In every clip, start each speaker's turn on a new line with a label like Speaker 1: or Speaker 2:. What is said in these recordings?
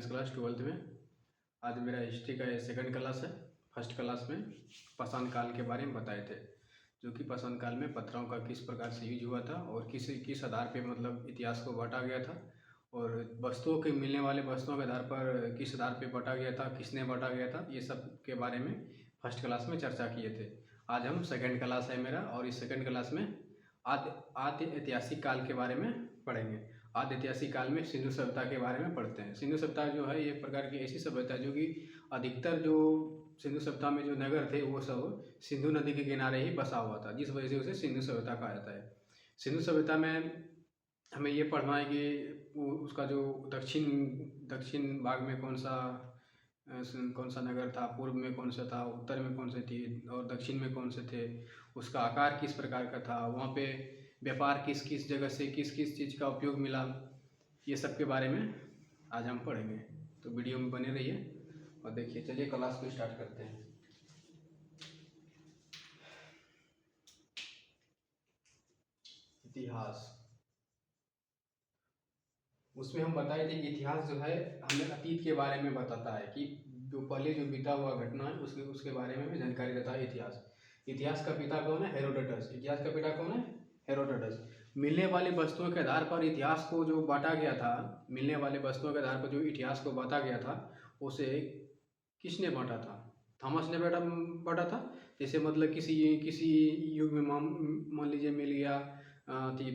Speaker 1: Class 12th में। आज मेरा हिस्ट्री का सेकंड क्लास है। फर्स्ट क्लास में पाषाण काल के बारे में बताए थे, जो कि पाषाण काल में पत्थरों का किस प्रकार से यूज हुआ था और किस आधार पे मतलब इतिहास को बांटा गया था, और वस्तुओं के मिलने वाले वस्तुओं के आधार पर किस आधार पे बांटा गया था, किसने बांटा गया था, ये सब के बारे में फर्स्ट क्लास में चर्चा किए थे। आज हम सेकंड क्लास है मेरा, और इस सेकंड क्लास में आद्य ऐतिहासिक काल के बारे में पढ़ेंगे। आद्य ऐतिहासिक काल में सिंधु सभ्यता के बारे में पढ़ते हैं। सिंधु सभ्यता जो है एक प्रकार की ऐसी सभ्यता है जो कि अधिकतर जो सिंधु सभ्यता में जो नगर थे वो सब सिंधु नदी के किनारे ही बसा हुआ था, जिस वजह से उसे सिंधु सभ्यता कहा जाता है। सिंधु सभ्यता में हमें ये पढ़ना है कि उसका जो दक्षिण भाग में कौन सा नगर था, पूर्व में कौन सा था, उत्तर में कौन से थी और दक्षिण में कौन से थे, उसका आकार किस प्रकार का था, वहाँ पे व्यापार किस किस जगह से किस किस चीज़ का उपयोग मिला, ये सब के बारे में आज हम पढ़ेंगे। तो वीडियो में बने रहिए और देखिए। चलिए क्लास को स्टार्ट करते हैं। इतिहास, उसमें हम बताए थे कि इतिहास जो है हमें अतीत के बारे में बताता है, कि जो पहले जो बीता हुआ घटना है उसके बारे में हमें जानकारी देता है इतिहास। इतिहास का पिता कौन है? हेरोडोटस। इतिहास का पिता कौन है? हेरोडोटस। मिलने वाली वस्तुओं के आधार पर इतिहास को जो बांटा गया था, मिलने वाले वस्तुओं के आधार पर जो इतिहास को बांटा गया था, उसे किसने बांटा था? थॉमस ने बांटा था। जैसे मतलब किसी युग में मान लीजिए मिल गया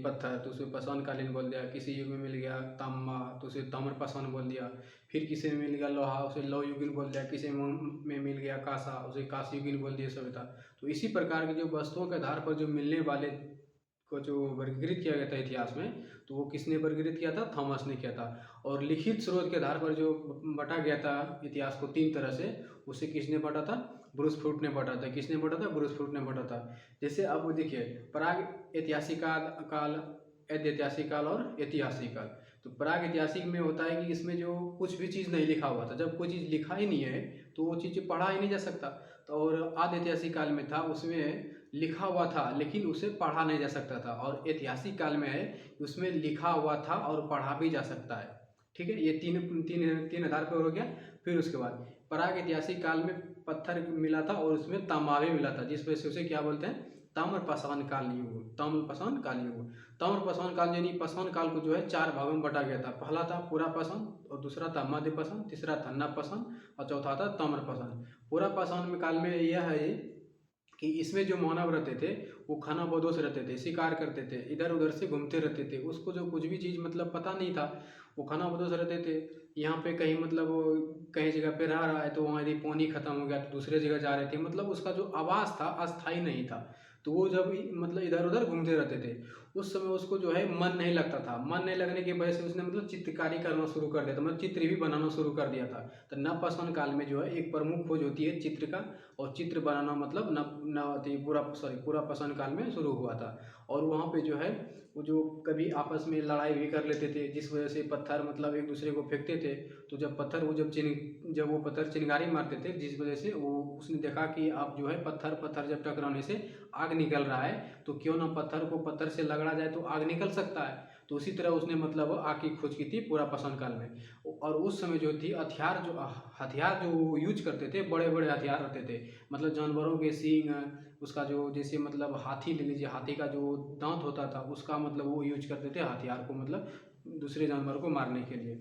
Speaker 1: पत्थर, तो उसे पाषाण कालीन बोल दिया। किसी युग में मिल गया तांबा, तो उसे ताम्र पाषाण बोल दिया। फिर किसी में मिल गया लोहा, उसे लौह युगीन बोल दिया। किसी में मिल गया कांसा, उसे कांस्य युगीन बोल दिया सभ्यता। तो इसी प्रकार के जो वस्तुओं के आधार पर जो मिलने वाले को जो वर्गीकृत किया गया था इतिहास में, तो वो किसने वर्गीकृत किया था? थॉमस ने किया था। और लिखित स्रोत के आधार पर जो बांटा गया था इतिहास को 3 तरह से, उसे किसने बांटा था? ब्रूस फ्रूट ने बांटा था। किसने बांटा था? ब्रूस फ्रूट ने बांटा था। जैसे अब देखिए, प्राग ऐतिहासिक काल, ऐतिहासिक काल और ऐतिहासिक काल। तो प्राग ऐतिहासिक में होता है कि इसमें जो कुछ भी चीज़ नहीं लिखा हुआ था, जब कोई चीज़ लिखा ही नहीं है तो वो चीज़ पढ़ा ही नहीं जा सकता। तो और आद्य ऐतिहासिक काल में था, उसमें लिखा हुआ था लेकिन उसे पढ़ा नहीं जा सकता था। और ऐतिहासिक काल में है, उसमें लिखा हुआ था और पढ़ा भी जा सकता है। ठीक है, ये तीन आधार पर हो गया। फिर उसके बाद प्राग ऐतिहासिक काल में पत्थर मिला था और उसमें तांबा भी मिला था, जिस वजह से उसे क्या बोलते हैं? ताम्र पाषाण काल युग। ताम्र पाषाण काल युग। ताम्र पाषाण काल यानी पाषाण काल को जो है 4 भागों में बांटा गया था। पहला था पूरा पाषाण, और दूसरा था मध्य पाषाण, तीसरा था नव पाषाण, और चौथा था ताम्र पाषाण। पूरा पाषाण काल में यह है कि इसमें जो मानव रहते थे वो खानाबदोश रहते थे, शिकार करते थे, इधर उधर से घूमते रहते थे। उसको जो कुछ भी चीज़ मतलब पता नहीं था, वो खानाबदोश रहते थे। यहाँ पे कहीं मतलब कहीं जगह पे रह रहा है तो वहाँ यदि पानी खत्म हो गया तो दूसरे जगह जा रहे थे, मतलब उसका जो आवास था अस्थायी नहीं था। तो वो जब मतलब इधर उधर घूमते रहते थे, उस समय उसको जो है मन नहीं लगता था। मन नहीं लगने की वजह से उसने मतलब चित्रकारी करना शुरू कर दिया था, मतलब चित्र भी बनाना शुरू कर दिया था। तो नवपाषाण काल में जो है एक प्रमुख खोज होती है चित्र का, और चित्र बनाना मतलब पूरा पाषाण काल में शुरू हुआ था। और वहाँ पे जो है वो जो कभी आपस में लड़ाई भी कर लेते थे, जिस वजह से पत्थर मतलब एक दूसरे को फेंकते थे। तो जब वो पत्थर चिंगारी मारते थे, जिस वजह से वो उसने देखा कि आप जो है पत्थर जब टकराने से आग निकल रहा है, तो क्यों ना पत्थर को पत्थर से लगड़ा जाए तो आग निकल सकता है। तो उसी तरह उसने मतलब आग की खोज की थी पूरा पाषाण काल में। और उस समय जो थी हथियार जो यूज करते थे, बड़े बड़े हथियार रहते थे, मतलब जानवरों के सींग, उसका जो जैसे मतलब हाथी ले लीजिए, हाथी का जो दांत होता था उसका मतलब वो यूज करते थे हथियार को, मतलब दूसरे जानवर को मारने के लिए।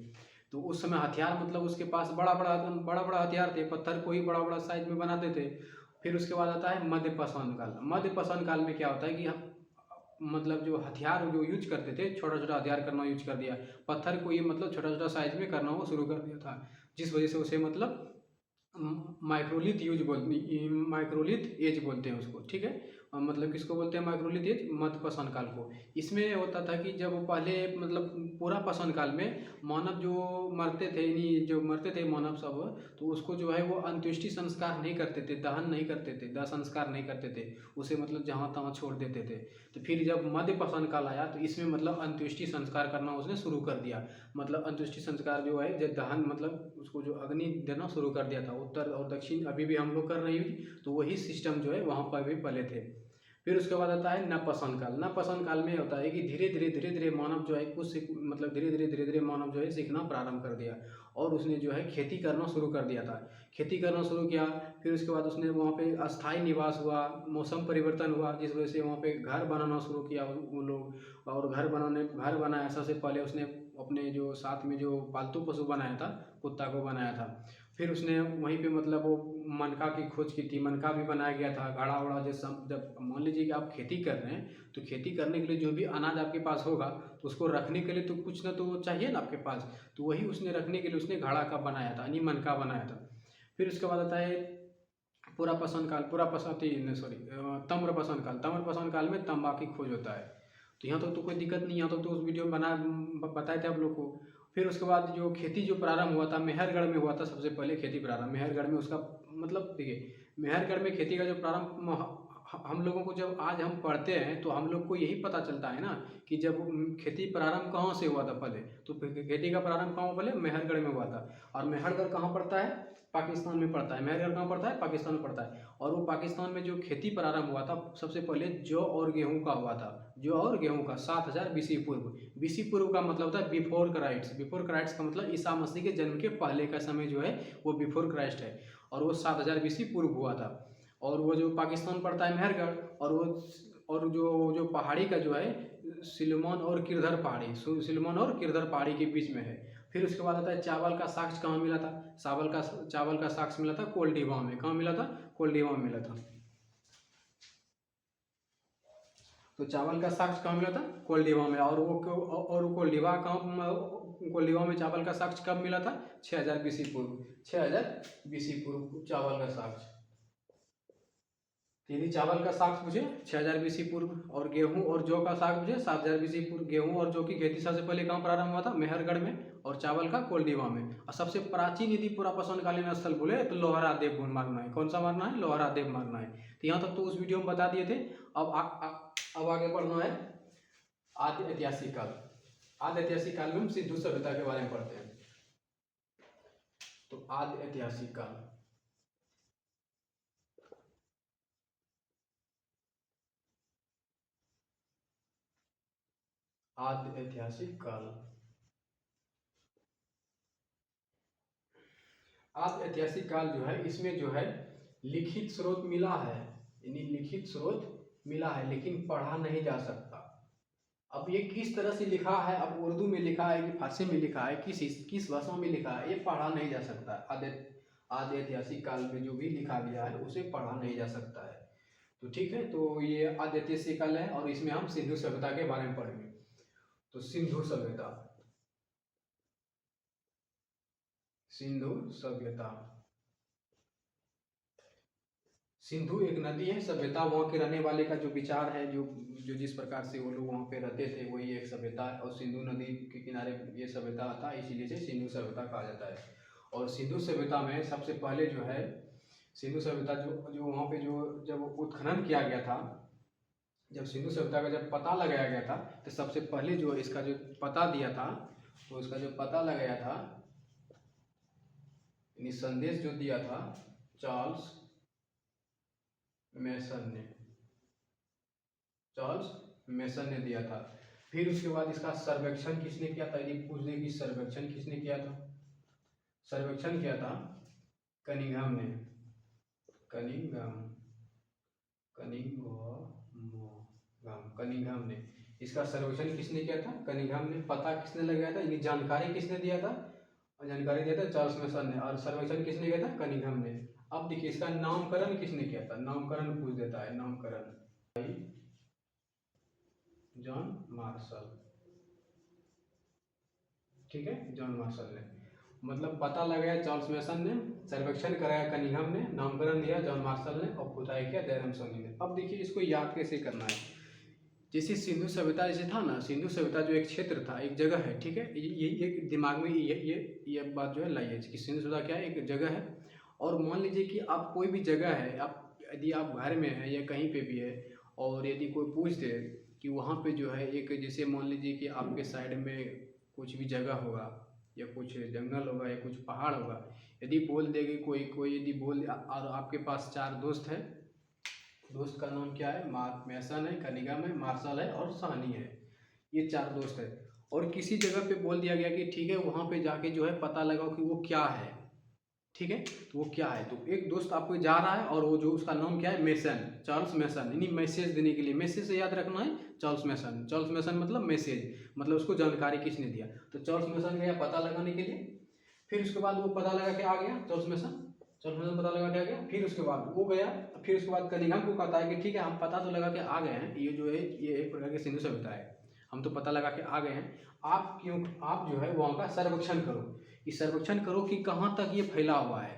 Speaker 1: तो उस समय हथियार मतलब उसके पास बड़ा बड़ा हथियार थे, पत्थर को ही बड़ा बड़ा साइज में बनाते थे। फिर उसके बाद आता है मध्य पाषाण काल। मध्य पाषाण काल में क्या होता है कि मतलब जो हथियार जो यूज करते थे, छोटा छोटा हथियार करना यूज कर दिया, पत्थर को ये मतलब छोटा छोटा साइज में करना वो शुरू कर दिया था, जिस वजह से उसे मतलब माइक्रोलिथ एज बोलते हैं उसको। ठीक है, मतलब किसको बोलते हैं माइक्रोलिथ एज? मध्य पाषाण काल को। इसमें होता था कि जब पहले मतलब पूरा पाषाण काल में मानव जो मरते थे, यानी जो मरते थे मानव सब, तो उसको जो है वो अंत्येष्टि संस्कार नहीं करते थे, दहन नहीं करते थे, दाह संस्कार नहीं करते थे, उसे मतलब जहाँ तहाँ छोड़ देते थे। तो फिर जब मध्य पाषाण काल आया तो इसमें मतलब अंत्येष्टि संस्कार करना उसने शुरू कर दिया। मतलब अंत्येष्टि संस्कार जो है जब दहन मतलब उसको जो अग्नि देना शुरू कर दिया था। उत्तर और दक्षिण अभी भी हम लोग कर रहे हैं, तो वही सिस्टम जो है वहाँ पर भी पहले थे। फिर उसके बाद आता है नवपाषाण काल। नवपाषाण काल में होता है कि धीरे धीरे मानव जो है मतलब धीरे धीरे मानव जो है सीखना प्रारंभ कर दिया। और उसने जो है खेती करना शुरू कर दिया था। खेती करना शुरू किया, फिर उसके बाद उसने वहाँ पे अस्थायी निवास हुआ, मौसम परिवर्तन हुआ, जिस वजह से वहाँ पे घर बनाना शुरू किया वो लोग। और घर बनाया, सबसे पहले उसने अपने जो साथ में जो पालतू पशु बनाया था, कुत्ता को बनाया था। फिर उसने वहीं पे मतलब वो मनका की खोज की थी, मनका भी बनाया गया था। घड़ा उड़ा जैसे जब मान लीजिए कि आप खेती कर रहे हैं, तो खेती करने के लिए जो भी अनाज आपके पास होगा, तो उसको रखने के लिए तो कुछ ना तो चाहिए ना आपके पास। तो वही उसने रखने के लिए उसने घड़ा का बनाया था, यानी मनका बनाया था। फिर उसके बाद आता है पूरा पसंद काल, पूरा पसंद सॉरी तम्र पसंद काल। तम्र पसंद काल में तंबा की खोज होता है। तो यहाँ तक तो कोई दिक्कत नहीं, यहाँ तक तो उस वीडियो में बताए थे आप लोग को। फिर उसके बाद जो खेती जो प्रारंभ हुआ था मेहरगढ़ में हुआ था, सबसे पहले खेती प्रारंभ मेहरगढ़ में। उसका मतलब देखिए, मेहरगढ़ में खेती का जो प्रारंभ हम लोगों को जब आज हम पढ़ते हैं तो हम लोग को यही पता चलता है ना कि जब खेती प्रारंभ कहाँ से हुआ था पहले। तो खेती का प्रारंभ कहाँ हुआ? पहले मेहरगढ़ में हुआ था। और मेहरगढ़ कहाँ पड़ता है? पाकिस्तान में पड़ता है। मेहरगढ़ कहाँ पड़ता है? पाकिस्तान में पड़ता है। और वो पाकिस्तान में जो खेती प्रारंभ हुआ था, सबसे पहले जौ और गेहूं का हुआ था। जौ और गेहूं का 7000 बीसी पूर्व। बीसी पूर्व का मतलब होता है बिफोर क्राइस्ट। बिफोर क्राइस्ट का मतलब ईसा मसीह के जन्म के पहले का समय जो है वो बिफोर क्राइस्ट है। और वो 7000 बीसी पूर्व हुआ था। और वो जो पाकिस्तान पड़ता है मेहरगढ़, और जो पहाड़ी का जो है सिलमन और किरधर पहाड़ी, सिलमन और किरधर पहाड़ी के बीच में है। फिर उसके बाद आता है चावल का साक्ष्य कहाँ मिला था? चावल का साक्ष्य मिला था कोल्डिवा में। कहाँ मिला था? कोल्डिवा में मिला था। तो चावल का साक्ष्य कहाँ मिला था? कोल्डिवा में। और कोल्डिवा में चावल का साक्ष्य कब मिला था? 6000 बीसी पूर्व। 6000 बीसी पूर्व चावल का साक्ष्य। यदि चावल का साक्ष्य पूछे 6000 बीसी पूर्व, और गेहूं और जौ का साक्ष्य पूछे 7000 बीसी पूर्व। गेहूं और जौ की खेती सबसे पहले कहाँ प्रारंभ हुआ था? मेहरगढ़ में। और चावल का कोल्डिवा में। और सबसे प्राचीन यदि पूरा प्रश्नकालीन स्थल बोले तो लोहरा देव मारना है। कौन सा मारना है? लोहरा देव मारना है। तो यहाँ तक तो उस वीडियो में बता दिए थे। अब आगे बढ़ना है आदि ऐतिहासिक काल। आदि ऐतिहासिक काल में हम सिंधु सभ्यता के बारे में पढ़ते हैं। तो आदि ऐतिहासिक काल, आदि ऐतिहासिक काल। आदि ऐतिहासिक काल जो है, इसमें जो है लिखित स्रोत मिला है, यानी लिखित स्रोत मिला है, लेकिन पढ़ा नहीं जा सकता। अब ये किस तरह से लिखा है, अब उर्दू में लिखा है कि फारसी में लिखा है, किस भाषा में लिखा है, ये पढ़ा नहीं जा सकता। आदि ऐतिहासिक काल में जो भी लिखा गया है उसे पढ़ा नहीं जा सकता है। तो ठीक है, तो ये आदि ऐतिहासिक काल है और इसमें हम सिंधु सभ्यता के बारे में पढ़ेंगे। तो सिंधु सभ्यता, सिंधु सभ्यता। सिंधु एक नदी है, सभ्यता वहाँ के रहने वाले का जो विचार है, जो जो जिस प्रकार से वो लोग वहाँ पे रहते थे, वही एक सभ्यता है। और सिंधु नदी के किनारे ये सभ्यता था, इसीलिए से सिंधु सभ्यता कहा जाता है। और सिंधु सभ्यता में सबसे पहले जो है सिंधु सभ्यता जो वहाँ पे जो जब उत्खनन किया गया था, जब सिंधु सभ्यता का जब पता लगाया गया था, तो सबसे पहले जो इसका जो पता दिया था, तो इसका जो पता लगाया था, यानी संदेश जो दिया था, चार्ल्स मेसन ने दिया था। फिर उसके बाद इसका सर्वेक्षण किसने किया था? यदि पूछ दे कि सर्वेक्षण किसने किया था, सर्वेक्षण किया था कनिंघम ने। कनिंघम ने इसका सर्वेक्षण किसने किया था? कनिंघम ने। पता किसने लगाया था, यानी जानकारी किसने दिया था? जानकारी दिया था चार्ल्स मेसन ने। और सर्वेक्षण किसने किया था? कनिंघम ने। अब देखिए इसका नामकरण किसने किया था? नामकरण पूछ देता है, नामकरण जॉन मार्शल। ठीक है, जॉन मार्शल ने। मतलब पता लगाया चार्ल्स मेसन ने, सर्वेक्षण कराया कनिंघम ने, नामकरण दिया जॉन मार्शल ने, और खुदाई किया दैरम सोनी ने। अब देखिए इसको याद कैसे करना है। जैसे सिंधु सभ्यता जैसे था ना, सिंधु सभ्यता जो एक क्षेत्र था, एक जगह है, ठीक है, ये दिमाग में ये बात जो है लाइए कि सिंधु सभ्यता क्या है? एक जगह है। और मान लीजिए कि आप कोई भी जगह है, आप यदि आप घर में हैं या कहीं पे भी है, और यदि कोई पूछ दे कि वहाँ पे जो है एक, जैसे मान लीजिए कि आपके साइड में कुछ भी जगह होगा, या कुछ जंगल होगा, या कुछ पहाड़ होगा, यदि बोल देगी कोई यदि बोल, और आपके पास 4 दोस्त हैं, दोस्त का नाम क्या है? मेसन है, कनिंघम है, मार्शल है और साहनी है। ये 4 दोस्त है। और किसी जगह पे बोल दिया गया कि ठीक है वहाँ पे जाके जो है पता लगाओ कि वो क्या है, ठीक है, तो वो क्या है। तो एक दोस्त आपको जा रहा है और वो जो उसका नाम क्या है, मेसन, चार्ल्स मेसन, यानी मैसेज देने के लिए, मैसेज से याद रखना है चार्ल्स मेसन। चार्ल्स मेसन मतलब मैसेज, मतलब उसको जानकारी किसने दिया। तो चार्ल्स मेसन गया पता लगाने के लिए, फिर उसके बाद वो पता लगा के आ गया चार्ल्स मेसन, चार्ल्स मेसन पता लगा के आ गया। फिर उसके बाद वो गया, फिर उसके बाद कनिंघम को कहता है कि ठीक है हम पता तो लगा के आ गए हैं, ये जो है ये एक प्रकार की सिंधु सभ्यता है, हम तो पता लगा के आ गए हैं, आप क्यों, आप जो है वहाँ का सर्वेक्षण करो, कि सर्वेक्षण करो कि कहाँ तक ये फैला हुआ है,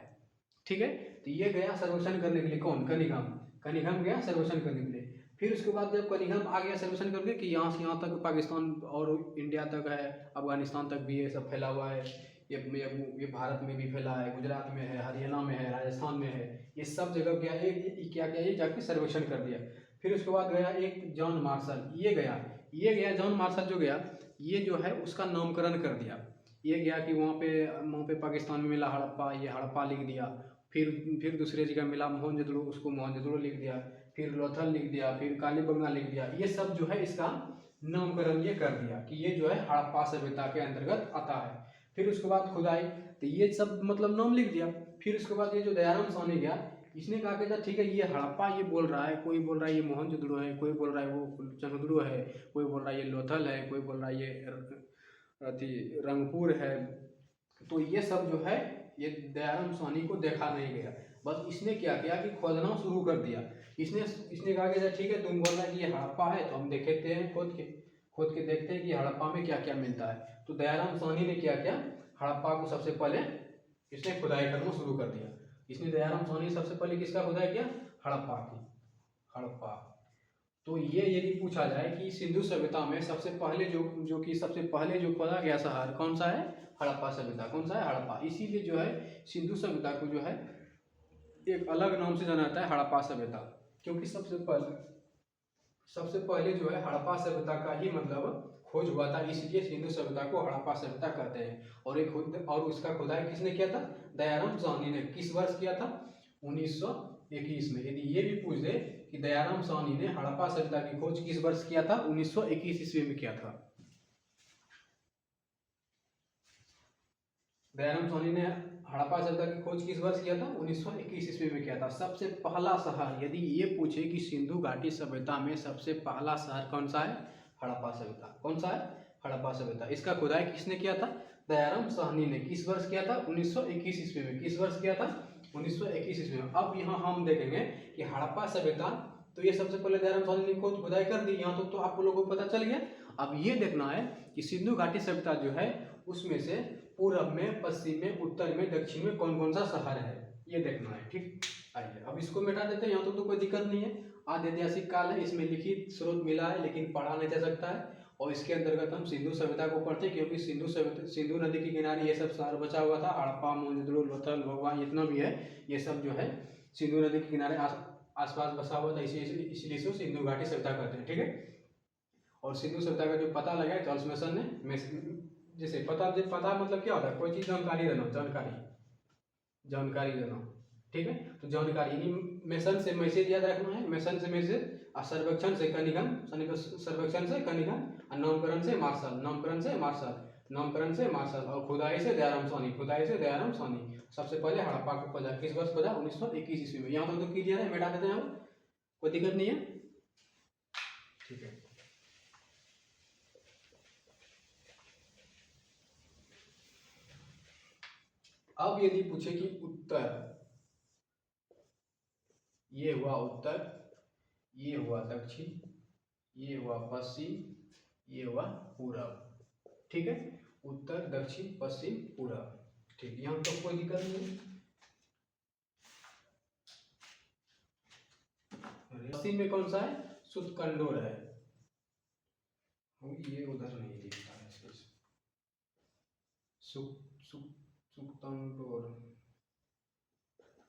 Speaker 1: ठीक है। तो ये गया सर्वेक्षण करने के लिए, कौन, कनिंघम, कनिंघम गया सर्वेक्षण करने के लिए। फिर उसके बाद जब कनिंघम आ गया सर्वेक्षण करके कि यहाँ से यहाँ तक पाकिस्तान और इंडिया तक है, अफगानिस्तान तक भी ये सब फैला हुआ है, ये भारत में भी फैला है, गुजरात में है, हरियाणा में है, राजस्थान में है, ये सब जगह क्या है, क्या क्या ये जाके सर्वेक्षण कर दिया। फिर उसके बाद गया एक जॉन मार्शल, ये गया जॉन मार्शल जो गया, ये जो है उसका नामकरण कर दिया। ये गया कि वहाँ पे पाकिस्तान में मिला हड़प्पा, ये हड़प्पा लिख दिया। फिर दूसरे जगह मिला मोहनजोदड़ो, उसको मोहनजोदड़ो लिख दिया। फिर लोथल लिख दिया, फिर कालीबंगा लिख दिया। ये सब जो है इसका नामकरण ये कर दिया कि ये जो है हड़प्पा सभ्यता के अंतर्गत आता है। फिर उसके बाद खुदाई, तो ये सब मतलब नाम लिख दिया। फिर उसके बाद ये जो दयाराम साहनी गया, इसने कहा कि ठीक है ये हड़प्पा ये बोल रहा है, कोई बोल रहा है ये मोहनजोदड़ो है, कोई बोल रहा है वो चंद्रदुर्ग है, कोई बोल रहा है ये लोथल है, कोई बोल रहा है ये अति रंगपुर है। तो ये सब जो है ये दयाराम साहनी को देखा नहीं गया, बस इसने क्या किया कि खोदना शुरू कर दिया। इसने कहा कि ठीक है तुम बोल रहा है कि ये हड़प्पा है, तो हम देखते हैं खोद के देखते हैं कि हड़प्पा में क्या क्या मिलता है। तो दयाराम साहनी ने क्या किया, हड़प्पा को सबसे पहले इसने खुदाई करना शुरू कर दिया। इसने दयाराम साहनी सबसे पहले किसका खुदाई किया, हड़प्पा की, हड़प्पा। तो ये यदि पूछा जाए कि सिंधु सभ्यता में सबसे पहले सबसे पहले जो खोदा गया शहर कौन सा है, हड़प्पा सभ्यता, कौन सा है, हड़प्पा। इसीलिए जो है सिंधु सभ्यता को जो है एक अलग नाम से जाना जाता है, हड़प्पा सभ्यता, क्योंकि सबसे पहले जो है हड़प्पा सभ्यता का ही मतलब खोज हुआ था, इसलिए सिंधु सभ्यता को हड़प्पा सभ्यता कहते हैं। और उसका खुदाई किसने किया था, दयाराम साहनी ने। किस वर्ष किया था, 1921 में। यदि ये भी पूछ दे कि दयाराम साहनी ने हड़प्पा सभ्यता की खोज किस वर्ष किया था, 1921 ईस्वी में किया था। दयाराम साहनी ने हड़प्पा सभ्यता की खोज किस वर्ष किया था, 1921 ईस्वी में किया था। सबसे पहला शहर, यदि ये पूछे कि सिंधु घाटी सभ्यता में सबसे पहला शहर कौन सा है, हड़प्पा सभ्यता, कौन सा है, हड़प्पा सभ्यता। इसका खुदाई किसने किया था, दयाराम साहनी ने। किस वर्ष किया था, 1921 ईस्वी में। किस वर्ष किया था, 1921 ईस्वी में। अब यहाँ हम देखेंगे कि हड़प्पा सभ्यता, तो ये सबसे पहले दयाराम साहनी ने खोज खुदाई कर दी, यहाँ तो आप लोगों को पता चल गया। अब ये देखना है कि सिंधु घाटी सभ्यता जो है उसमें से पूर्व में, पश्चिम में, उत्तर में, दक्षिण में कौन कौन सा शहर है, ये देखना है, ठीक। आइए अब इसको मिटा देते हैं, यहाँ तो कोई दिक्कत नहीं है। आदि ऐतिहासिक काल है, इसमें लिखित स्रोत मिला है लेकिन पढ़ा नहीं जा सकता है। और इसके अंतर्गत हम सिंधु सभ्यता को पढ़ते हैं, क्योंकि सिंधु नदी के किनारे ये सब शहर बचा हुआ था, हड़प्पा, मोहनजोदड़ो, लोथल, भगवा, जितना भी है ये सब जो है सिंधु नदी के किनारे आसपास बसा हुआ था, इसलिए इसको सिंधु घाटी सभ्यता कहते हैं, ठीक है। और सिंधु सभ्यता का जो पता लगाया चार्ल्स मेसन ने, जैसे पता मतलब क्या होता है, कोई चीज जानकारी देना, जानकारी देना, ठीक है। तो जानकारी मेसन से मैसेज याद रखना है, मेसन से मैसेज, और सर्वेक्षण से कनिंघम, सर्वेक्षण से कनिंघम, और नामकरण से मार्शल, नामकरण से मार्शल, और खुदाई से दयाराम साहनी, सबसे पहले हड़प्पा को खोजा। किस वर्ष खोजा, 1921 ईस्वी में। यहाँ तो क्लियर है, मिटा देते हैं, कोई दिक्कत नहीं है, ठीक है। अब यदि पूछे कि उत्तर, ये हुआ उत्तर, ये हुआ दक्षिण, ये हुआ पश्चिम, ये हुआ पूरब, ठीक है। उत्तर, दक्षिण, पश्चिम, पूरब, ठीक। यहाँ तो कोई दिक्कत नहीं। पश्चिम में कौन सा है, सुतकंडोर है, ये उधर नहीं दिखता है,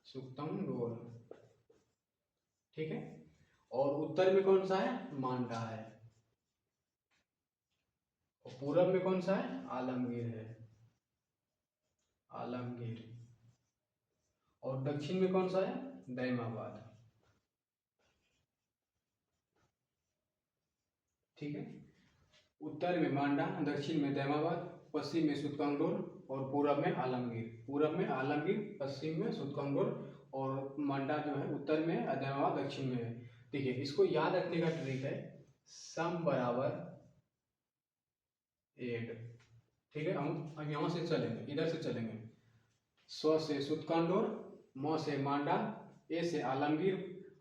Speaker 1: सुक्तंडोर, ठीक है। और उत्तर में कौन सा है, मांडा है। और पूरब में कौन सा है, आलमगीर है, आलमगीर। और दक्षिण में कौन सा है, दैमाबाद, ठीक है। उत्तर में मांडा, दक्षिण में दैमाबाद, पश्चिम में सुतकंगोर और पूरब में आलमगीर। पूरब में आलमगीर, पश्चिम में सुतकंगोर और मांडा जो है उत्तर में, दैमाबाद दक्षिण में है। देखिए इसको याद रखने का ट्रिक है सम बराबर एड। ठीक है, हम अब यहाँ से चलेंगे, इधर से चलेंगे। स्व से सुतकंदोर, म से मांडा, ए से आलमगीर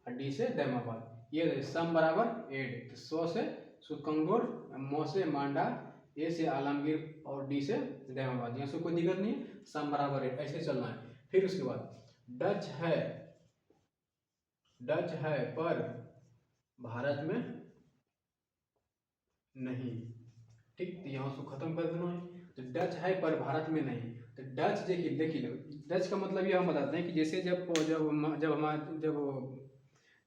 Speaker 1: और डी से दैमाबाद। ये सम बराबर एड, तो स्व से सुतकंदोर, म से मांडा, ए से आलमगीर और डी से दैमाबाद। यहाँ से कोई दिक्कत नहीं है, सम बराबर एड ऐसे चलना है। फिर उसके बाद डच है पर भारत में नहीं। ठीक, तो यहाँ से खत्म कर देना है। तो डच है पर भारत में नहीं, तो डच देखिए डच का मतलब ये हम बताते हैं कि जैसे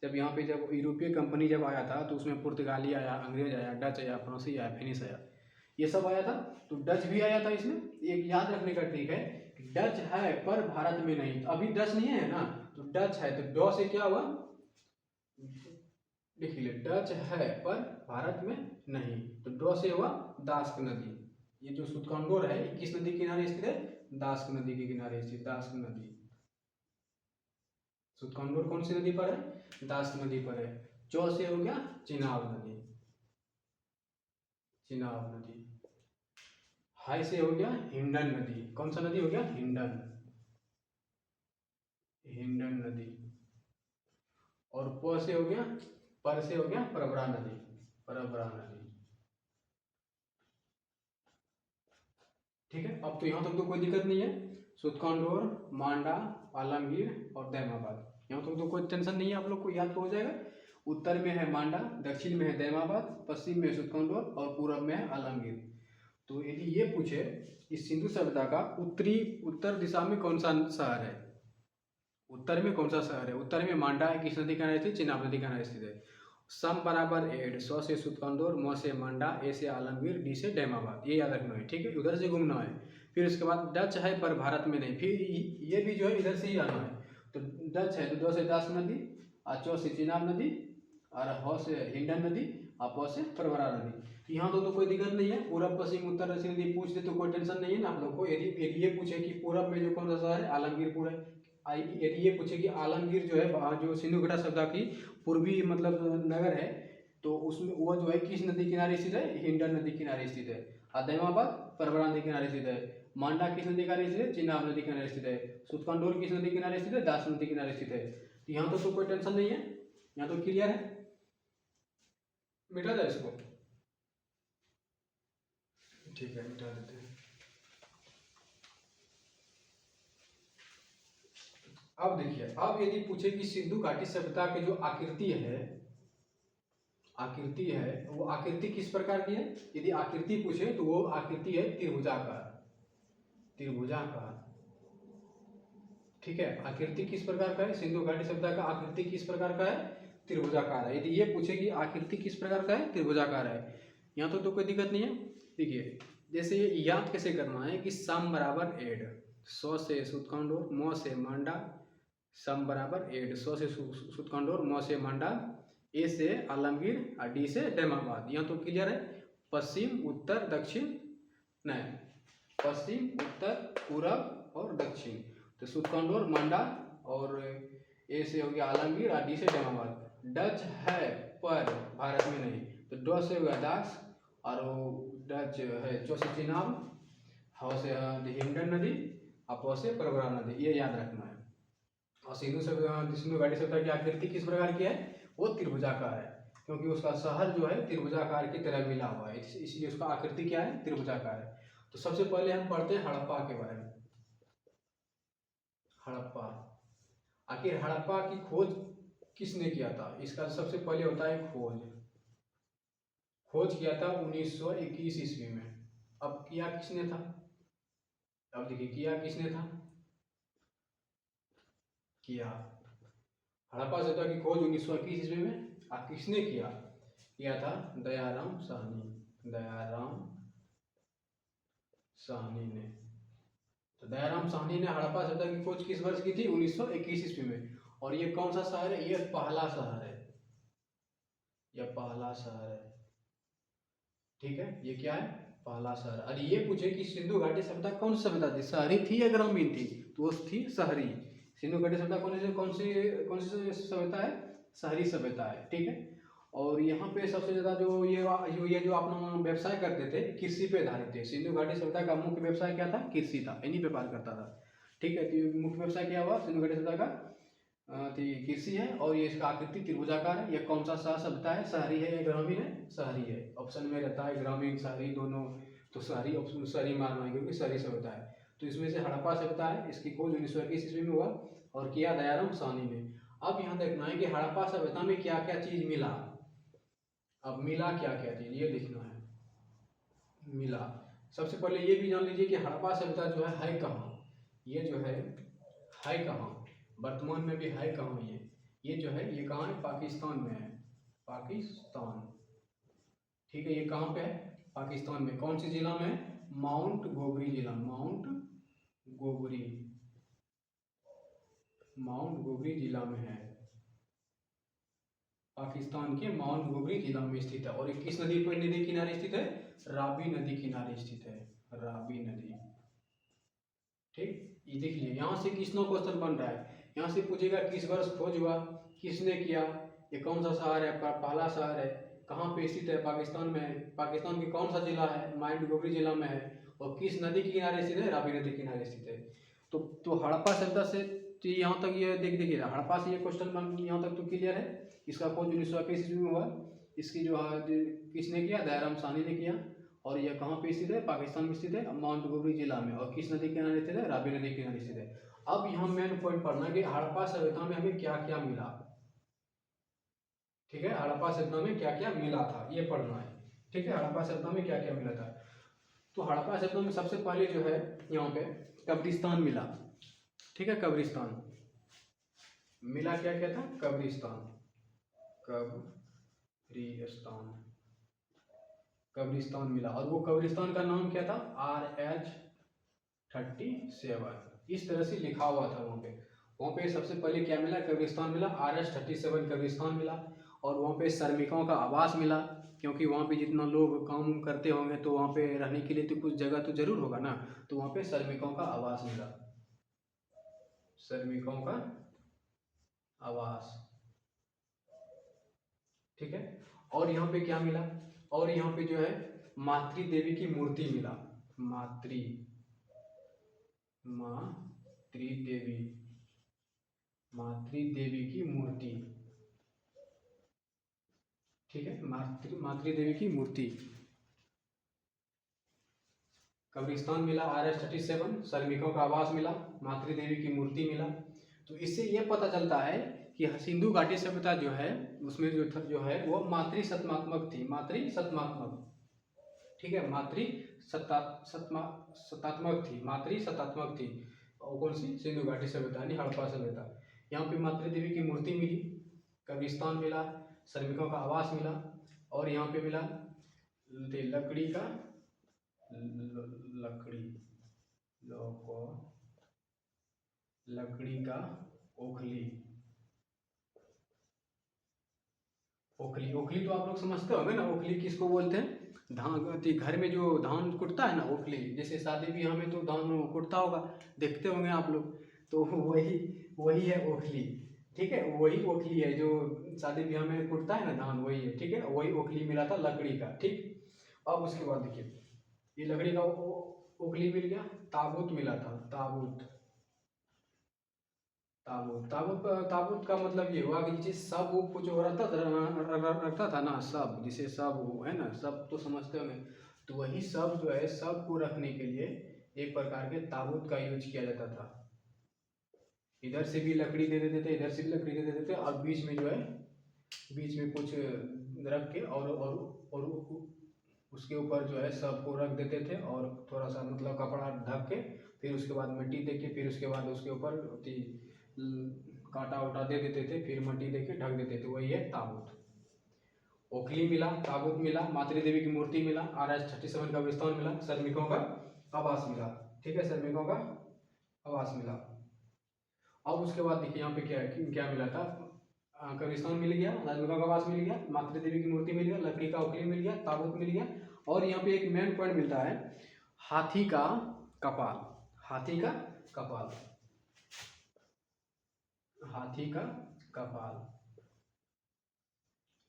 Speaker 1: जब यहाँ पे जब यूरोपीय कंपनी जब आया था तो उसमें पुर्तगाली आया, अंग्रेज आया, डच आया, फ्रांसी आया, फिनिश आया, ये सब आया था। तो डच भी आया था इसमें। एक याद रखने का ट्रिक है कि डच है पर भारत में नहीं। तो अभी डच नहीं है ना, तो डच है तो डॉ से क्या हुआ, देखिए डच है पर भारत में नहीं, तो डॉ से हुआ दास्क नदी। ये जो सुतकंदोर है ये किस नदी के किनारे स्थित है, दास्क नदी के किनारे स्थित, दास्क नदी। सुतकंदोर कौन सी नदी पर है, दास्क नदी पर है। चौ से हो गया चिनाब नदी, चिनाब नदी। हाई से हो गया हिंडन नदी, कौन सा नदी हो गया, हिंडन, हिंडन नदी। और प से हो गया, पर से हो गया परबरा नदी, परबरा नदी। ठीक है, अब तो यहाँ तक तो कोई दिक्कत नहीं है। सुतकंदोर, मांडा, आलमगीर और दैमाबाद, यहाँ तक तो कोई टेंशन नहीं है, आप लोग को याद तो हो जाएगा। उत्तर में है मांडा, दक्षिण में है दैमाबाद, पश्चिम में सुतकंदोर और पूरब में है आलमगीर। तो यदि ये पूछे इस सिंधु सभ्यता का उत्तर दिशा में कौन सा शहर है, उत्तर में कौन सा शहर है, उत्तर में मांडा है, किस नदी किनारे स्थित, चिनाब नदी किनारे स्थित है। सम बराबर एड, सौ से सुतकंदोर, म से मांडा, ए से आलमगीर, डी से दैमाबाद, ये याद रखना है। ठीक है, उधर से घूमना है। फिर उसके बाद डच है पर भारत में नहीं, फिर ये भी जो है इधर से ही आना है। तो डच है तो दो से दास नदी, और चौ से चिनाब नदी, और ह से हिंडन नदी, और प से परवरा नदी। यहाँ तो कोई दिक्कत नहीं है, पूरब पश्चिम उत्तर दक्षिण यदि पूछ दे तो कोई टेंशन नहीं है ना आप लोग को। यदि ये पूछे कि पूरब में जो कौन सा शहर है, आलमगीरपुर है। यदि ये पूछे कि आलमगीर जो है जो सिंधु घाटी सभ्यता की पूर्वी मतलब नगर है, तो उसमें वो जो है किस नदी किनारे स्थित है, हिंडन नदी किनारे स्थित है। दैमाबाद परबरा नदी किनारे स्थित है। मांडा किस नदी किनारे स्थित है, चिनाब नदी किनारे स्थित है। सुतकंदोर किस नदी किनारे स्थित है, दास नदी किनारे स्थित है। तो यहाँ तो कोई टेंशन नहीं है, यहाँ तो क्लियर है, मिटा जाए इसको। ठीक है, मिटा देते हैं। अब देखिए, अब यदि पूछे कि सिंधु घाटी सभ्यता के जो आकृति है वो आकृति किस प्रकार की है, यदि आकृति पूछे तो वो आकृति है त्रिभुजाकार, त्रिभुजाकार। ठीक है, आकृति किस प्रकार का है, सिंधु घाटी सभ्यता का आकृति किस प्रकार का है, त्रिभुजाकार है। यदि ये पूछे कि आकृति किस प्रकार का है, त्रिभुजाकार है, यहाँ तो कोई दिक्कत नहीं है। देखिए जैसे ये याद कैसे करना है कि सम बराबर एड, सौ से सुतकंदोर, म से मांडा, सम बराबर एड, सौ से सुतकंदोर, म से मांडा, ए से आलमगीर और डी से दैमाबाद। यहाँ तो क्लियर है, पश्चिम उत्तर दक्षिण, नहीं पश्चिम उत्तर पूरब और दक्षिण। तो सुतकंदोर, मांडा और ए से हो गया आलमगीर और डी से दैमाबाद। डच है पर भारत में नहीं, तो डॉ से हो गया दास, और डच है चौ से चिनाब, ह से हिंडन नदी, और प से परबरा नदी, ये याद रखना है। और सिंधु घाटी सभ्यता की आकृति किस प्रकार की है, वो त्रिभुजाकार है, क्योंकि उसका शहर जो है त्रिभुजाकार की तरह मिला हुआ है, इसलिए उसका आकृति क्या है, त्रिभुजाकार है। तो सबसे पहले हम पढ़ते हैं हड़प्पा के बारे में। हड़प्पा, आखिर हड़प्पा की खोज किसने किया था, इसका सबसे पहले होता है खोज किया था 1921 ईस्वी में। अब किया किसने था, अब देखिए किया किसने था, किया हड़प्पा सभ्यता की खोज 1921 ईस्वी में। किसने किया था दयाराम साहनी, दयाराम साहनी ने। तो दयाराम साहनी ने हड़प्पा सभ्यता की खोज किस वर्ष की थी, 1921 ईस्वी में। और ये कौन सा शहर है, ये पहला शहर है, यह पहला शहर है। ठीक है, ये क्या है, पहला शहर। और ये पूछे कि सिंधु घाटी सभ्यता कौन सी सभ्यता थी, शहरी थी या ग्रामीण थी, तो वो थी शहरी। सिंधु घाटी सभ्यता कौन सी सभ्यता है, शहरी सभ्यता है, ठीक है। और यहाँ पे सबसे ज़्यादा जो ये जो अपना व्यवसाय करते थे, कृषि पे आधारित थे। सिंधु घाटी सभ्यता का मुख्य व्यवसाय क्या था, कृषि था, इन्हीं पे पार करता था, ठीक है। तो मुख्य व्यवसाय क्या हुआ सिंधु घाटी सभ्यता का, कृषि है। और ये इसका आकृति त्रिभुजाकार है। यह कौन सा शहर सभ्यता है, शहरी है या ग्रामीण है, शहरी है। ऑप्शन में रहता है ग्रामीण शहरी दोनों, तो शहरी ऑप्शन शहरी मानना है क्योंकि शहरी सभ्यता है। तो इसमें से हड़प्पा सभ्यता है, इसकी खोज 1921 ईस्वी में हुआ और किया दयाराम साहनी ने। अब यहाँ देखना है कि हड़प्पा सभ्यता में क्या क्या चीज मिला। अब मिला क्या क्या चीज ये देखना है, मिला। सबसे पहले ये भी जान लीजिए कि हड़प्पा सभ्यता जो है कहाँ, ये जो है कहाँ, वर्तमान में भी है कहाँ, ये जो है ये कहाँ है, पाकिस्तान में है, पाकिस्तान, ठीक है। ये कहाँ पे है, पाकिस्तान में। कौन सी जिला में है, माउंट गोगरी जिला, माउंट गोगरी, माउंट गोगरी जिला में है, पाकिस्तान के माउंट गोगरी जिला में स्थित है। और ये किस नदी पर, नदी किनारे स्थित है, रावी नदी किनारे स्थित है, रावी नदी, ठीक। ये देख लीजिए, यहाँ से किसनो क्वेश्चन बन रहा है, यहाँ से पूछेगा किस वर्ष खोज हुआ, किसने किया, ये कौन सा शहर है, पहला शहर है, कहाँ पे स्थित है, पाकिस्तान में है, पाकिस्तान के कौन सा जिला है, माउंट गोगरी जिला में है, और किस नदी के किनारे स्थित है, रावी नदी के किनारे स्थित है। तो हड़प्पा सभ्यता से तो यहाँ तक ये देखिए, हड़प्पा से ये क्वेश्चन बन, यहाँ तक तो क्लियर है। इसका खोज 1921 ईस्वी में हुआ। इसकी जो है किसने किया, दयाराम साहनी ने किया। और यह कहाँ पे स्थित है, पाकिस्तान में स्थित है, माउंट गोगरी जिला में। और किस नदी के किनारे स्थित है, रावी नदी के किनारे स्थित है। अब यहाँ मेन पॉइंट पढ़ना है कि हड़प्पा सभ्यता में हमें क्या क्या मिला, ठीक है। हड़प्पा सभ्यता में क्या क्या मिला था ये पढ़ना है, ठीक है। हड़प्पा सभ्यता में क्या क्या मिला था, तो हड़प्पा सभ्यता में सबसे पहले जो है यहाँ पे कब्रिस्तान मिला, ठीक है। कब्रिस्तान मिला, क्या क्या था, कब्रिस्तान, कब्रिस्तान, कब्रिस्तान मिला। और वो कब्रिस्तान का नाम क्या था, RH37, इस तरह से लिखा हुआ था वहाँ पे। वहाँ पे सबसे पहले क्या मिला, कब्रिस्तान मिला, RH37 कब्रिस्तान मिला। और वहाँ पे श्रमिकों का आवास मिला, क्योंकि वहाँ पे जितना लोग काम करते होंगे तो वहाँ पे रहने के लिए तो कुछ जगह तो जरूर होगा ना, तो वहाँ पे श्रमिकों का आवास मिला, श्रमिकों का आवास, ठीक है। और यहाँ पे क्या मिला, और यहाँ पे जो है मातृ देवी की मूर्ति मिला, मातृ देवी, मातृ देवी की मूर्ति, ठीक है। मातृ देवी की मूर्ति, कब्रिस्तान मिला, RH37 श्रमिकों का आवास मिला, मातृ देवी की मूर्ति मिला। तो इससे यह पता चलता है कि सिंधु घाटी सभ्यता जो है उसमें जो है वो मातृसत्मात्मक थी, मातृसत्मात्मक, ठीक है। सत्तात्मक थी, मातृसत्तात्मक थी। और कौन सी, सिंधु घाटी सभ्यता यानी हड़प्पा सभ्यता। यहाँ पे मातृ देवी की मूर्ति मिली, कब्रिस्तान मिला, श्रमिकों का आवास मिला, और यहाँ पे मिला लकड़ी का, लकड़ी का ओखली, ओखली, ओखली तो आप लोग समझते होंगे ना, ओखली किसको बोलते हैं, धान, घर में जो धान कुटता है ना, ओखली। जैसे शादी ब्याह में तो धान कुटता होगा, देखते होंगे आप लोग, तो वही वही है ओखली, ठीक है। वही ओखली है जो शादी ब्याह में कुटता है ना धान, वही है, ठीक है। वही ओखली मिला था लकड़ी का, ठीक। अब उसके बाद देखिए, ये लकड़ी का ओखली मिल गया, ताबूत मिला था, ताबूत, ताबूत का मतलब ये हुआ कि जिसे सब वो जो रखता था ना, सब जिसे सब वो है ना, सब तो समझते होंगे, तो वही सब जो है सब को रखने के लिए एक प्रकार के ताबूत का यूज किया जाता था। इधर से भी लकड़ी दे देते थे, इधर से भी लकड़ी दे देते थे, और बीच में जो है, बीच में कुछ रख के और उसके ऊपर जो है सबको रख देते थे, और थोड़ा सा मतलब कपड़ा ढक के, फिर उसके बाद मिट्टी दे के, फिर उसके बाद उसके ऊपर कांटा उटा दे देते थे, फिर मिट्टी दे के ढक देते थे, वही है ताबूत। ओखली मिला, ताबूत मिला, मातृ देवी की मूर्ति मिला, RH37 का कब्रिस्तान मिला, श्रमिकों का आवास मिला, ठीक है, श्रमिकों का आवास मिला। अब उसके बाद देखिए यहाँ पे क्या है, क्या मिला था, कब्रिस्तान मिल गया, श्रमिकों का आवास मिल गया, मातृ देवी की मूर्ति मिल गया, लकड़ी का ओखली मिल गया, ताबूत मिल गया, और यहाँ पे एक मेन पॉइंट मिलता है, हाथी का कपाल। हाथी का कपाल, हाथी का कपाल,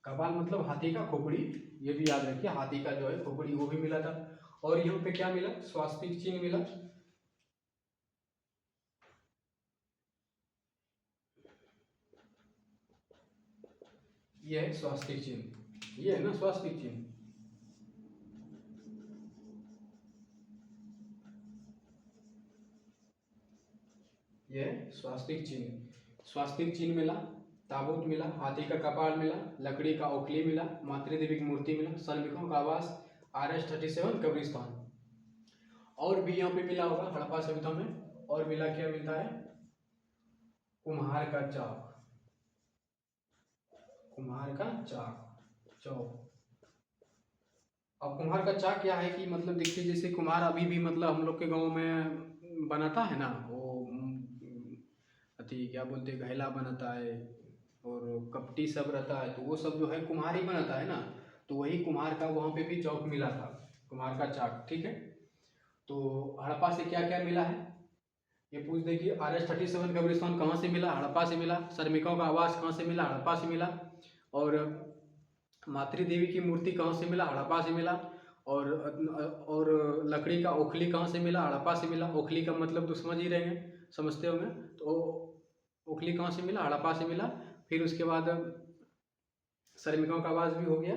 Speaker 1: कपाल मतलब हाथी का खोपड़ी, ये भी याद रखिए, हाथी का जो है खोपड़ी वो भी मिला था। और यहाँ पे क्या मिला, स्वास्तिक चिन्ह मिला। ये है स्वास्तिक चिन्ह, ये है ना स्वास्तिक चिन्ह। ये स्वास्तिक चिन्ह, स्वास्तिक चिन्ह मिला, ताबूत मिला, हाथी का कपाल मिला, लकड़ी का ओखली मिला, मातृ देवी की मूर्ति मिला, श्रमिकों का आवास, RS-37 कब्रिस्तान। और भी यहाँ पे मिला होगा हड़प्पा सभ्यता में, और मिला, क्या मिलता है, कुम्हार का चाक, कुम्हार का चाक, चौक। अब कुम्हार का चाक क्या है कि मतलब देखिए, जैसे कुम्हार अभी भी मतलब हम लोग के गांव में बनाता है ना, वो अति क्या बोलते हैं, घैला बनाता है और कपटी सब रहता है, तो वो सब जो है कुम्हार ही बनाता है ना। तो वही कुम्हार का वहाँ पे भी चौक मिला था, कुम्हार का चाक, ठीक है। तो हड़प्पा से क्या क्या मिला है ये पूछ देखिए। RS-37 कब्रिस्तान कहाँ से मिला, हड़प्पा से मिला। श्रमिकों का आवास कहाँ से मिला, हड़प्पा से मिला। और मातृ देवी की मूर्ति कहाँ से मिला, हड़प्पा से मिला। और लकड़ी का ओखली कहाँ से मिला, हड़प्पा से मिला। ओखली का मतलब तो समझ ही रहे हैं, समझते होंगे। तो ओखली कहाँ से मिला, हड़प्पा से मिला। फिर उसके बाद श्रमिकों का आवास भी हो गया,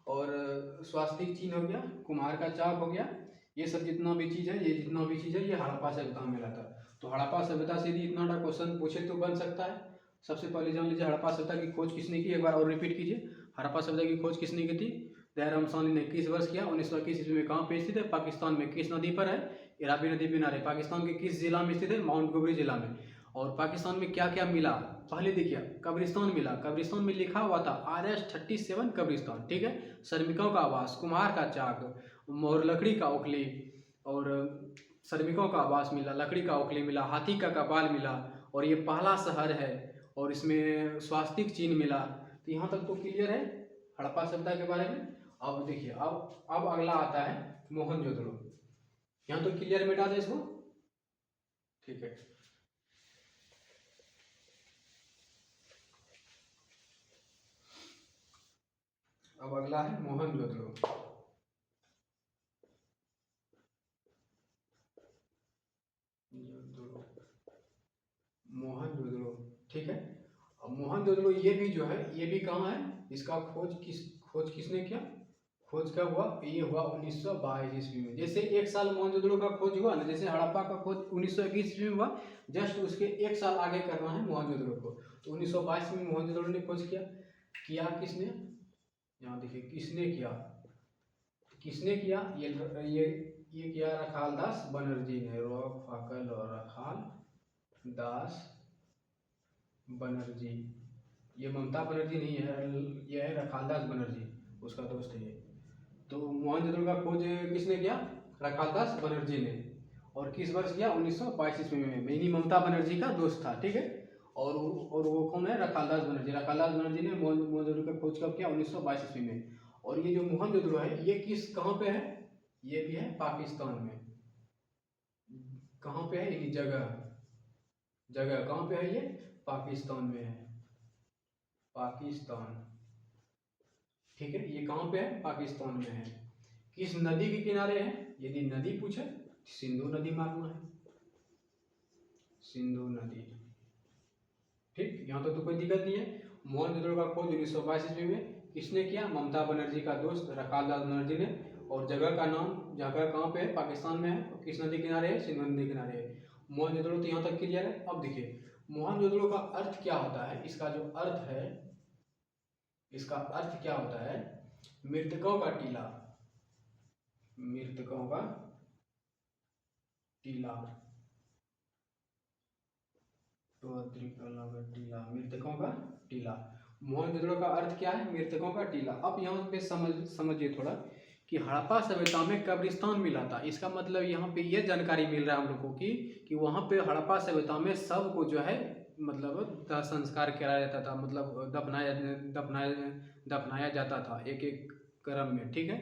Speaker 1: और स्वास्तिक चिन्ह हो गया, कुम्हार का चाक हो गया। ये सब जितना भी चीज़ है, ये जितना भी चीज़ है, ये हड़प्पा सभ्यता में मिला था। तो हड़प्पा सभ्यता से यदि इतना बड़ा क्वेश्चन पूछे तो बन सकता है। सबसे पहले जान लीजिए हड़प्पा सभ्यता की खोज किसने की, एक बार और रिपीट कीजिए। हड़प्पा सभ्यता की खोज किसने की थी, दयाराम साहनी ने किस वर्ष किया, 1921 ईस्वी में। कहाँ पे स्थित है, पाकिस्तान में। किस नदी पर है, रावी नदी किनारे। पाकिस्तान के किस जिला में स्थित है, माउंट गोबरी जिला में। और पाकिस्तान में क्या क्या मिला, पहले देखिए, कब्रिस्तान मिला। कब्रिस्तान में लिखा हुआ था RS-37 कब्रिस्तान, ठीक है। श्रमिकों का आवास, कुम्हार का चाक और लकड़ी का ओखली, और श्रमिकों का आवास मिला, लकड़ी का ओखली मिला, हाथी का कपाल मिला, और ये पहला शहर है, और इसमें स्वास्तिक चिन्ह मिला। तो यहाँ तक तो क्लियर है हड़प्पा सभ्यता के बारे में। अब देखिए, अब अगला आता है मोहनजोदड़ो। यहाँ तो क्लियर मिटा दे इसको, ठीक है। अब अगला है मोहनजोदड़ो। मोहनजोदड़ो, ठीक है। अब मोहनजोदड़ो ये भी जो है, ये भी कहाँ है, इसका खोज किसने किया, खोज कब हुआ, ये हुआ 1922 ईस्वी में। जैसे एक साल मोहनजोदड़ो का खोज हुआ ना, जैसे हड़प्पा का खोज 1921 ईस्वी में हुआ, जस्ट उसके एक साल आगे करना है मोहनजोदड़ो को। तो 1922 में मोहनजोदड़ो ने खोज किया। किया किसने, यहाँ देखिए किसने किया, किसने किया, ये किया रखालदास बनर्जी ने। रॉक फाकल और रखाल दास बनर्जी, ये ममता बनर्जी नहीं है, ये है रखालदास बनर्जी, उसका दोस्त है ये। तो मोहनजोदड़ो का खोज किसने किया, रखालदास बनर्जी ने। और किस वर्ष किया, 1922 ईस्वी में। मेनी ममता बनर्जी का दोस्त था, ठीक है। और वो कौन है, रखालदास बनर्जी। रखालदास बनर्जी ने मोहनजोदड़ो का खोज कब किया, 1922 ईस्वी में। और ये जो मोहनजोदड़ो है, ये कहाँ पे है, ये भी है पाकिस्तान में। कहाँ पे है, ये जगह कहाँ पे है, ये पाकिस्तान में है, पाकिस्तान, ठीक है। ये कहाँ पे है, पाकिस्तान में है। किस नदी के किनारे है, यदि नदी पूछे, सिंधु नदी मालूम है, सिंधु नदी, ठीक। यहाँ तो कोई दिक्कत नहीं है। मोहनजोदड़ो का खोज 1922 ईस्वी में किसने किया, ममता बनर्जी का दोस्त रखालदास बनर्जी ने। और जगह का नाम, जगह कहाँ पे है, पाकिस्तान में है। और किस नदी किनारे है, सिंधु नदी किनारे है। मोहनजोदड़ो तो यहाँ तक क्लियर है। अब देखिए मोहनजोदड़ो का अर्थ क्या होता है, इसका जो अर्थ है, इसका अर्थ क्या होता है, मृतकों का टीला, मृतकों का टीला, टीला, मृतकों का टीला। मोहनजोदड़ो का अर्थ क्या है, मृतकों का टीला। अब यहाँ पे समझिए थोड़ा कि हड़प्पा सभ्यता में कब्रिस्तान मिला था। इसका मतलब यहाँ पे ये जानकारी मिल रहा है हम लोगों की कि वहाँ पे हड़प्पा सभ्यता में सबको जो है मतलब दाह संस्कार कराया जाता था, मतलब दफनाया जाता था एक एक क्रम में, ठीक है।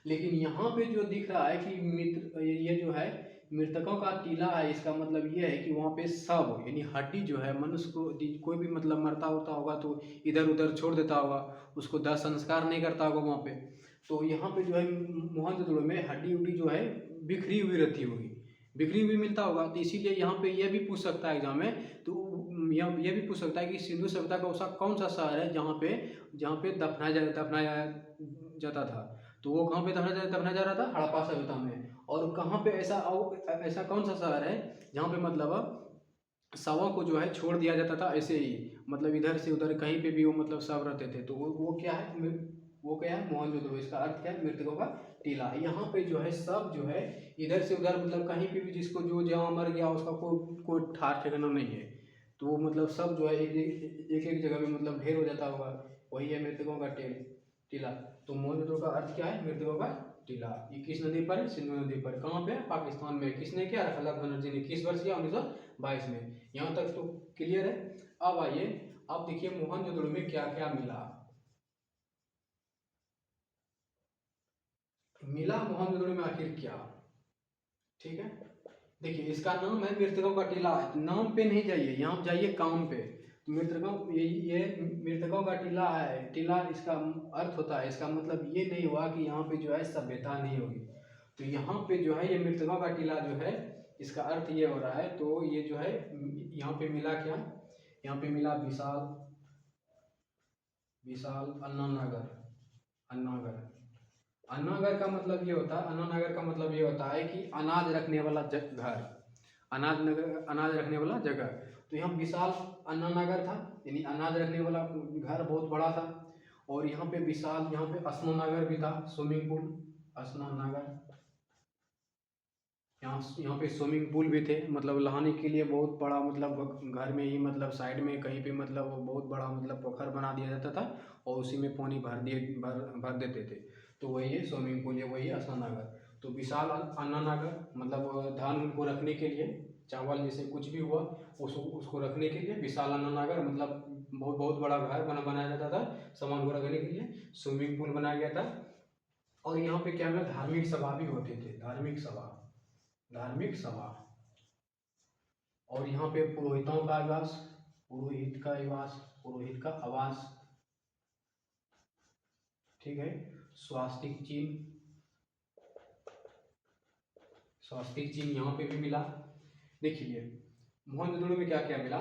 Speaker 1: लेकिन यहाँ पे जो दिख रहा है कि मित्र ये जो है मृतकों का टीला है, इसका मतलब ये है कि वहाँ पे शव यानी हड्डी जो है मनुष्य को कोई भी मतलब मरता होता होगा तो इधर उधर छोड़ देता होगा, उसको दाह संस्कार नहीं करता होगा वहाँ पे। तो यहाँ पे जो है मोहनजोदड़ो में हड्डी उड्डी जो है बिखरी हुई रहती होगी, बिखरी हुई मिलता होगा। तो इसीलिए यहाँ पे ये भी पूछ सकता है एग्जाम में, तो ये भी पूछ सकता है कि सिंधु सभ्यता का ऐसा कौन सा शहर है जहाँ पे दफनाया जाता था। तो वो कहाँ पे दफनाया जा रहा था? हड़प्पा सभ्यता में। और कहाँ पे ऐसा कौन सा शहर है जहाँ पे मतलब शवों को जो है छोड़ दिया जाता था ऐसे ही, मतलब इधर से उधर कहीं पे भी वो मतलब शव रहते थे। तो वो क्या है? वो क्या है? मोहनजोदड़ो। इसका अर्थ क्या है? मृतकों का टीला। यहाँ पे जो है सब जो है इधर से उधर मतलब कहीं पे भी जिसको जो जहाँ मर गया उसका कोई ठाठ ठिकाना नहीं है। तो वो मतलब सब जो है एक जगह पे मतलब ढेर हो जाता होगा, वही है मृतकों का टीला। तो मोहनजोदड़ो का अर्थ क्या है? मृतकों का टीला। ये किस नदी पर है? सिंधु नदी पर। कहाँ पे? पाकिस्तान में। किसने किया? रफालत बनर्जी ने। किस वर्ष किया? 1922 में। यहाँ तक तो क्लियर है। अब आइए, अब देखिए मोहनजोदड़ो में क्या क्या मिला। मोहनजोदड़ो में आखिर क्या? ठीक है, देखिए इसका नाम है मृतकों का टीला। नाम पे नहीं जाइए, यहाँ जाइए काम पे। तो मृतकों ये मृतकों का टीला है। टीला इसका अर्थ होता है, इसका मतलब ये नहीं हुआ कि यहाँ पे जो है सभ्यता नहीं होगी। तो यहाँ पे जो है ये मृतकों का टीला जो है इसका अर्थ ये हो रहा है। तो ये जो है यहाँ पे मिला क्या? यहाँ पे मिला विशाल विशाल अन्नागर। अन्नागर का मतलब ये होता है, अन्नानगर का मतलब ये होता है कि अनाज रखने वाला घर, अनाज रखने वाला जगह। तो यहाँ विशाल अन्नानगर था, यानी अनाज रखने वाला घर बहुत बड़ा था। और यहाँ पे विशाल, यहाँ पे स्नानागार भी था, स्विमिंग पूल, स्नानागार। यहाँ पे स्विमिंग पूल भी थे, मतलब नहाने के लिए बहुत बड़ा, मतलब घर में ही मतलब साइड में कहीं पे मतलब बहुत बड़ा मतलब पोखर बना दिया जाता था और उसी में पानी भर देते थे। तो वही है स्विमिंग पूल, है वही है स्नानागार। तो विशाल अन्नानागर मतलब धान को रखने के लिए, चावल जैसे कुछ भी हुआ उसको रखने के लिए विशाल अन्नानागर, मतलब बहुत बहुत बड़ा घर बनाया जाता था सामान को रखने के लिए। स्विमिंग पूल बनाया गया था। और यहाँ पे क्या है, धार्मिक सभा भी होते थे, धार्मिक सभा। और यहाँ पे पुरोहितों का आवास, पुरोहित का आवास। ठीक है, स्वास्तिक चिन्ह यहाँ पे भी मिला। देखिए मोहनजोदड़ो में क्या क्या मिला।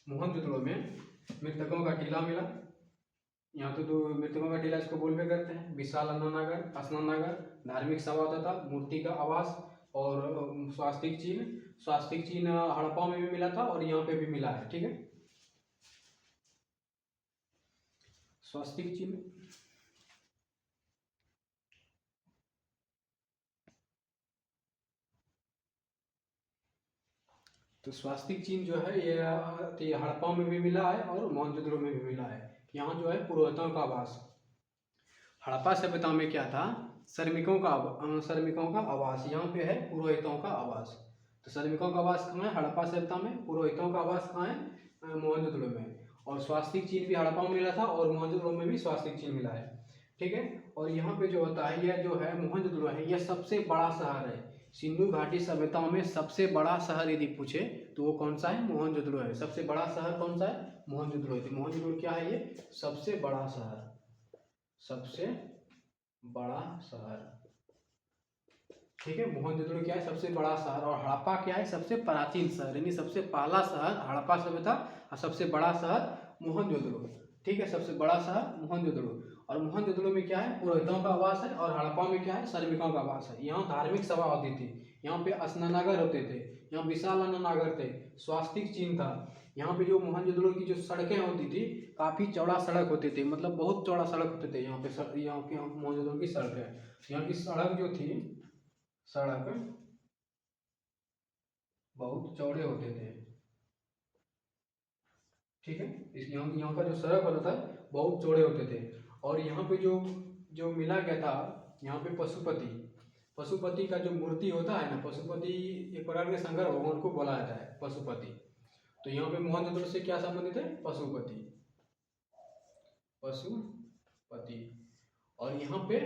Speaker 1: मोहनजोदड़ो में मृतकों का टीला मिला। यहाँ तो मृतकों का टीला इसको बोलबे करते हैं। विशाल अन्नानगर, स्नानागार, धार्मिक सभा होता था, मूर्ति का आवास और स्वास्तिक चिन्ह हड़प्पा में भी मिला था और यहाँ पे भी मिला है। ठीक है, स्वास्तिक चिन्ह। तो स्वास्तिक चिन्ह जो है ये हड़प्पा में भी मिला है और मोहनजोदड़ो में भी मिला है। यहाँ जो है पुरोहितों का आवास। हड़प्पा सभ्यता में क्या था? श्रमिकों का आवास। यहाँ पे है पुरोहितों का आवास। तो श्रमिकों का आवास कहाँ है? हड़प्पा सभ्यता में। पुरोहितों का आवास कहाँ है? मोहनजोदड़ो में। और स्वास्तिक चिन्ह भी हड़प्पा में मिला था और मोहनजोदड़ो में भी स्वास्तिक चिन्ह मिला है। ठीक है, और यहाँ पे जो होता है, यह जो है मोहनजोदड़ो है, यह सबसे बड़ा शहर है। सिंधु घाटी सभ्यताओं में सबसे बड़ा शहर यदि पूछे तो वो कौन सा है? मोहनजोदड़ो है। सबसे बड़ा शहर कौन सा है? मोहनजोदड़ो है। मोहनजोदड़ो क्या है? ये सबसे बड़ा शहर, सबसे बड़ा शहर। ठीक है, मोहनजोदड़ो क्या है? सबसे बड़ा शहर। और हड़प्पा क्या है? सबसे प्राचीन शहर, यानी सबसे पहला शहर हड़प्पा सभ्यता और सबसे बड़ा शहर मोहनजोदड़ो। ठीक है, सबसे बड़ा शहर मोहनजोदड़ो। और मोहनजोदड़ो में क्या है? पुरोहितों का आवास है। और हड़प्पा में क्या है? श्रमिकों का आवास है। यहाँ धार्मिक सभा होती थी, यहाँ पे स्नानागार होते थे, यहाँ विशाल अन्नानागर थे, स्वास्तिक चिन्ह था। यहाँ पे जो मोहनजोदड़ो की जो सड़कें होती थी, काफी चौड़ा सड़क होते थे, मतलब बहुत चौड़ा सड़क होते थे। यहाँ पे मोहनजोदड़ो की सड़कें, यहाँ की सड़क जो थी, सड़क बहुत चौड़े होते थे। ठीक है, इस यहाँ का जो सड़क होता था बहुत चौड़े होते थे। और यहाँ पे जो जो मिला गया था, यहाँ पे पशुपति का जो मूर्ति होता है ना, पशुपति एक प्रकार के शंकर भगवान को बोला जाता है पशुपति। तो यहाँ पे मोहनजोदड़ो से क्या संबंधित है? पशुपति। और यहाँ पे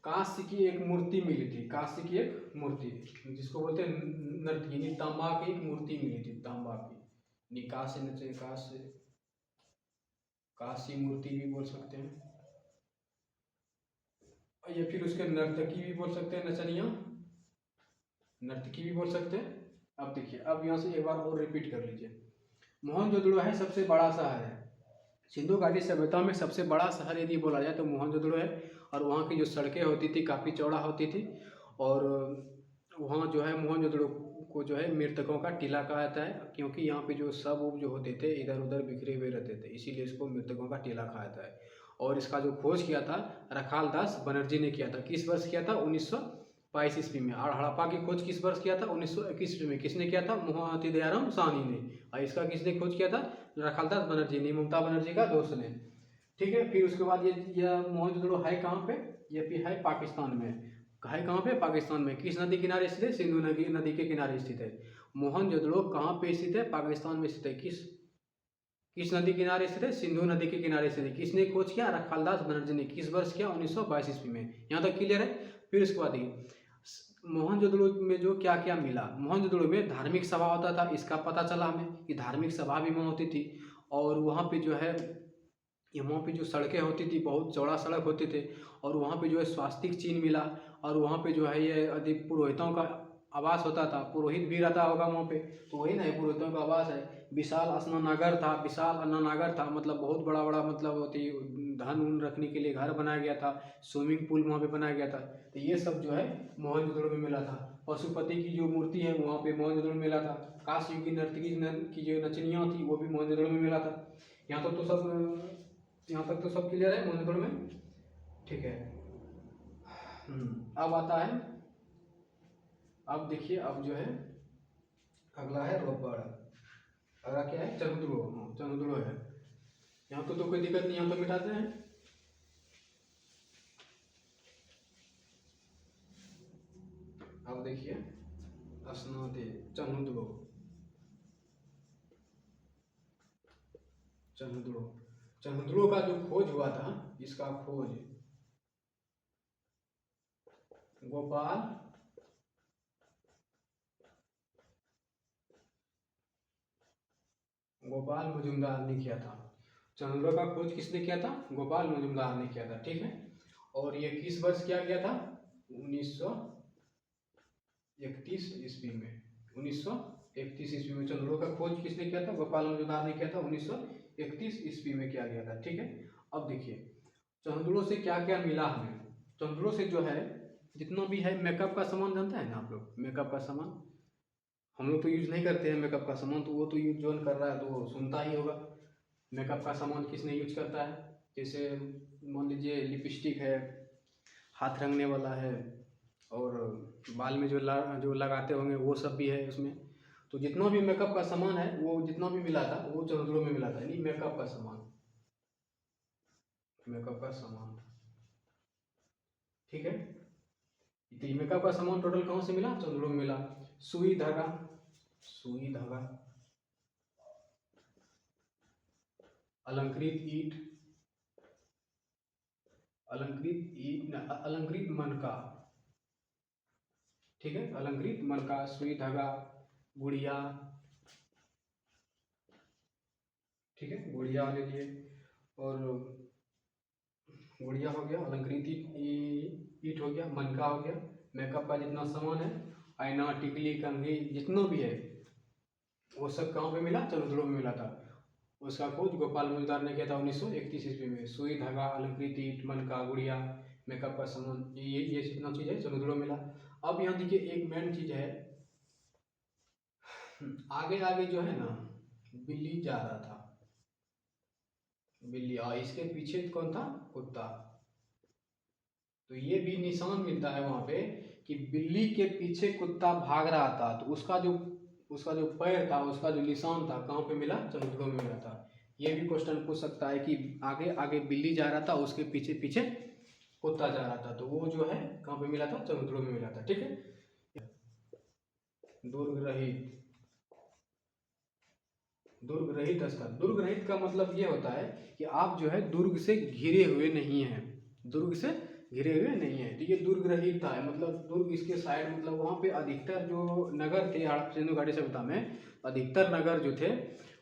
Speaker 1: कांस्य की एक मूर्ति मिली थी, कांस्य की एक मूर्ति जिसको बोलते हैं नर्तकी, तांबा की एक मूर्ति मिली थी, तांबा की निकास्य कांस्य, कांस्य मूर्ति भी बोल सकते हैं, या फिर उसके नर्तकी भी बोल सकते हैं, नचनिया नर्तकी भी बोल सकते हैं। अब देखिए, अब यहाँ से एक बार और रिपीट कर लीजिए। मोहनजोदड़ो है सबसे बड़ा शहर है, सिंधु घाटी सभ्यता में सबसे बड़ा शहर यदि बोला जाए तो मोहनजोदड़ो है। और वहाँ की जो सड़कें होती थी काफ़ी चौड़ा होती थी, और वहाँ जो है मोहनजोदड़ो को जो है मृतकों का टीला कहा जाता है, क्योंकि यहाँ पे जो शव उब जो होते थे इधर उधर बिखरे हुए रहते थे, इसीलिए इसको मृतकों का टीला कहा जाता है। और इसका जो खोज किया था रखाल दास बनर्जी ने किया था। किस वर्ष किया था? 1922 ईस्वी में। और हड़प्पा की खोज किस वर्ष किया था? 1921 ईस्वी में। किसने किया था? मोहती दयाराम साहनी ने। और इसका किसने खोज किया था? रखालदास बनर्जी ने, ममता बनर्जी का दोस्त ने। ठीक है, फिर उसके बाद ये मोहनजोदड़ो है कहाँ पे? ये भी है पाकिस्तान में। है कहाँ पे? पाकिस्तान में। किस नदी किनारे स्थित है? सिंधु नदी के किनारे स्थित है। मोहनजोदड़ो कहाँ पे स्थित है? पाकिस्तान में स्थित है। किस नदी किनारे स्थित है? सिंधु नदी के किनारे स्थित है। किसने खोज किया? रखालदास बनर्जी ने। किस वर्ष किया? 1922 ईस्वी में। यहाँ तक क्लियर है। फिर उसके बाद देखिए, मोहनजोदड़ो में जो क्या क्या मिला। मोहनजोदड़ो में धार्मिक सभा होता था, इसका पता चला हमें कि धार्मिक सभा भी वहाँ होती थी। और वहाँ पे जो है, वहाँ पे जो सड़कें होती थी बहुत चौड़ा सड़क होते थे। और वहाँ पे जो है स्वास्तिक चिन्ह मिला। और वहाँ पे जो है ये अधिक पुरोहितों का आवास होता था, पुरोहित भी रहता होगा वहाँ पे, तो वही ना है, पुरोहितों का आवास है। विशाल स्नानागार था, विशाल अन्नानागार था, मतलब बहुत बड़ा बड़ा, मतलब होती धन उन रखने के लिए घर बनाया गया था। स्विमिंग पूल वहाँ पे बनाया गया था। तो ये सब जो है मोहनजोदड़ो में मिला था। पशुपति की जो मूर्ति है वहाँ पे मोहनजोदड़ो में मिला था। कांस्य युग की नर्तकी की जो नचनियाँ थी वो भी मोहनजोदड़ो में मिला था। यहाँ तक तो सब क्लियर है मोहनजोदड़ो में। ठीक है। अब आता है, अब देखिए, अब जो है अगला है रोपड़। अगला क्या है? चंद्रो। हाँ, चंद्रो है। यहाँ तो कोई दिक्कत नहीं, यहाँ तो मिटाते हैं। अब देखिए स्नाते चंद्रो, चंद्रो, चंद्रो का जो खोज हुआ था, इसका खोज गोपाल मुजुमदार ने किया था। चंद्रो का खोज किसने किया था? गोपाल मुजुमदार ने किया था। ठीक है। और ये किस वर्ष किया गया था? 1931 ईस्वी में। 1931 ईस्वी में चंद्रो का खोज किसने किया था? गोपाल मुजुमदार ने किया था। 1931 ईस्वी में किया गया था। ठीक है। अब देखिए चंद्रो से क्या क्या मिला हमें। चंद्रो से जो है जितना भी है मेकअप का सामान, जानता है ना आप लोग? मेकअप का सामान हम लोग तो यूज नहीं करते हैं मेकअप का सामान, तो वो तो यूज जोन कर रहा है तो वो सुनता ही होगा। मेकअप का सामान किसने यूज करता है? जैसे मान लीजिए लिपस्टिक है, हाथ रंगने वाला है, और बाल में जो लगाते होंगे वो सब भी है उसमें। तो जितना भी मेकअप का सामान है वो जितना भी मिला था वो चंद्रो में मिला था, यानी मेकअप का सामान, मेकअप का सामान। ठीक है। तो ये मेकअप का सामान टोटल कहाँ से मिला? चंद्रो में मिला। सुई धागा, सुई धागा, अलंकृत ईट, अलंकृत मनका। ठीक है, अलंकृत मनका, सुई धागा, गुड़िया। ठीक है, गुड़िया ले लिए। और गुड़िया हो गया, अलंकृत ईट हो गया, मनका हो गया। मेकअप का जितना सामान है, आईना, टिकली, कंघी, जितना भी है वो सब कहाँ पे मिला? चंद्रो में मिला था। उसका खोज गोपाल मुजुमदार ने किया था 1931 ईस्वी में। सुई धागा, अलंकृत ईट, मनका, गुड़िया, मेकअप का सामान, ये जितना चीज़ है चंद्रो में मिला। अब यहाँ देखिए एक मेन चीज़ है, आगे आगे जो है ना बिल्ली जा रहा था, बिल्ली, और इसके पीछे कौन था? कुत्ता। तो ये भी निशान मिलता है वहां पे कि बिल्ली के पीछे कुत्ता भाग रहा था, तो उसका जो पैर था, उसका जो निशान था कहाँ पे मिला? चंद्रो में मिला था। ये भी क्वेश्चन पूछ सकता है कि आगे आगे बिल्ली जा रहा था, उसके पीछे पीछे कुत्ता जा रहा था, तो वो जो है कहाँ पे मिला था? चंद्रो में मिला था। ठीक है। दुर्ग रहित, दुर्ग रहित स्थल। दुर्ग रहित का मतलब ये होता है कि आप जो है दुर्ग से घिरे हुए नहीं हैं, दुर्ग से घिरे हुए नहीं है। तो ये दुर्ग रहित था, मतलब दुर्ग इसके साइड, मतलब वहाँ पे अधिकतर जो नगर थे हड़प्पा सिंधु घाटी सभ्यता में, अधिकतर नगर जो थे